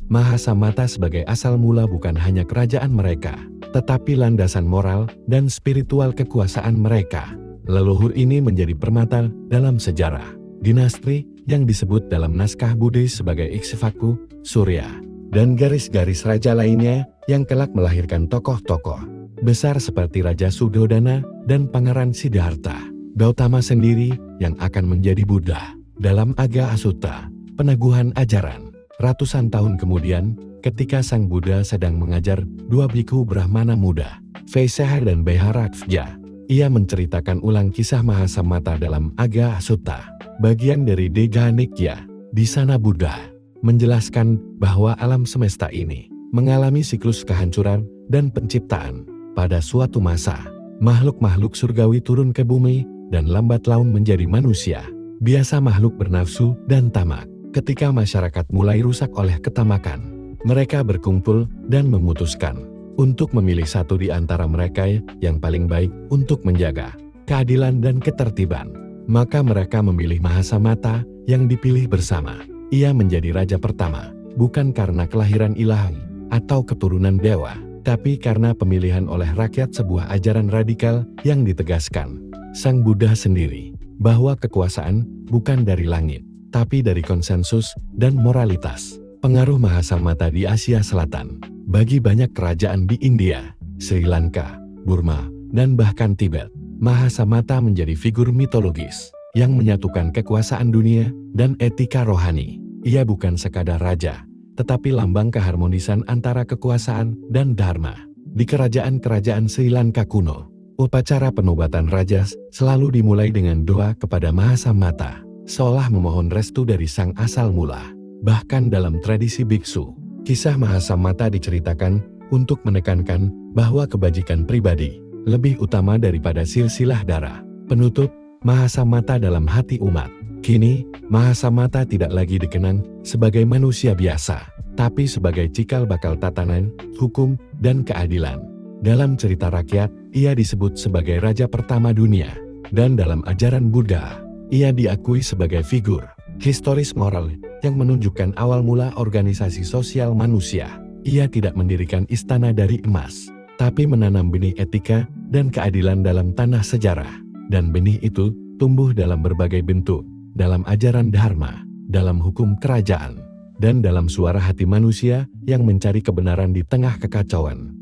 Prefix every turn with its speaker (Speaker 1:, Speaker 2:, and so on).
Speaker 1: Mahasamata sebagai asal mula bukan hanya kerajaan mereka, tetapi landasan moral dan spiritual kekuasaan mereka. Leluhur ini menjadi permata dalam sejarah dinasti yang disebut dalam naskah Buddhis sebagai Ikshvaku, Surya, dan garis-garis raja lainnya yang kelak melahirkan tokoh-tokoh besar seperti Raja Suddhodana dan Pangeran Siddhartha Gautama sendiri yang akan menjadi Buddha. Dalam Aga Asuta, peneguhan ajaran, ratusan tahun kemudian, ketika Sang Buddha sedang mengajar dua bhikkhu Brahmana muda, Vaishya dan Baiharatja, ia menceritakan ulang kisah Mahasamata dalam Aga Asuta, bagian dari Digha Nikya. Di sana Buddha menjelaskan bahwa alam semesta ini mengalami siklus kehancuran dan penciptaan. Pada suatu masa, makhluk-makhluk surgawi turun ke bumi dan lambat laun menjadi manusia. Biasa makhluk bernafsu dan tamak. Ketika masyarakat mulai rusak oleh ketamakan, mereka berkumpul dan memutuskan untuk memilih satu di antara mereka yang paling baik untuk menjaga keadilan dan ketertiban. Maka mereka memilih Mahasamata yang dipilih bersama. Ia menjadi raja pertama, bukan karena kelahiran ilahi atau keturunan dewa, tapi karena pemilihan oleh rakyat sebuah ajaran radikal yang ditegaskan Sang Buddha sendiri, bahwa kekuasaan bukan dari langit, tapi dari konsensus dan moralitas. Pengaruh Mahasamata di Asia Selatan bagi banyak kerajaan di India, Sri Lanka, Burma, dan bahkan Tibet. Mahasamata menjadi figur mitologis yang menyatukan kekuasaan dunia dan etika rohani. Ia bukan sekadar raja, tetapi lambang keharmonisan antara kekuasaan dan dharma. Di kerajaan-kerajaan Sri Lanka kuno, upacara penobatan raja selalu dimulai dengan doa kepada Mahasamata, seolah memohon restu dari sang asal mula. Bahkan dalam tradisi biksu, kisah Mahasamata diceritakan untuk menekankan bahwa kebajikan pribadi lebih utama daripada silsilah darah. Penutup, Mahasamata dalam hati umat. Kini, Mahasamata tidak lagi dikenang sebagai manusia biasa, tapi sebagai cikal bakal tatanan, hukum, dan keadilan. Dalam cerita rakyat, ia disebut sebagai raja pertama dunia, dan dalam ajaran Buddha, ia diakui sebagai figur historis moral yang menunjukkan awal mula organisasi sosial manusia. Ia tidak mendirikan istana dari emas, tapi menanam benih etika dan keadilan dalam tanah sejarah. Dan benih itu tumbuh dalam berbagai bentuk, dalam ajaran dharma, dalam hukum kerajaan, dan dalam suara hati manusia yang mencari kebenaran di tengah kekacauan.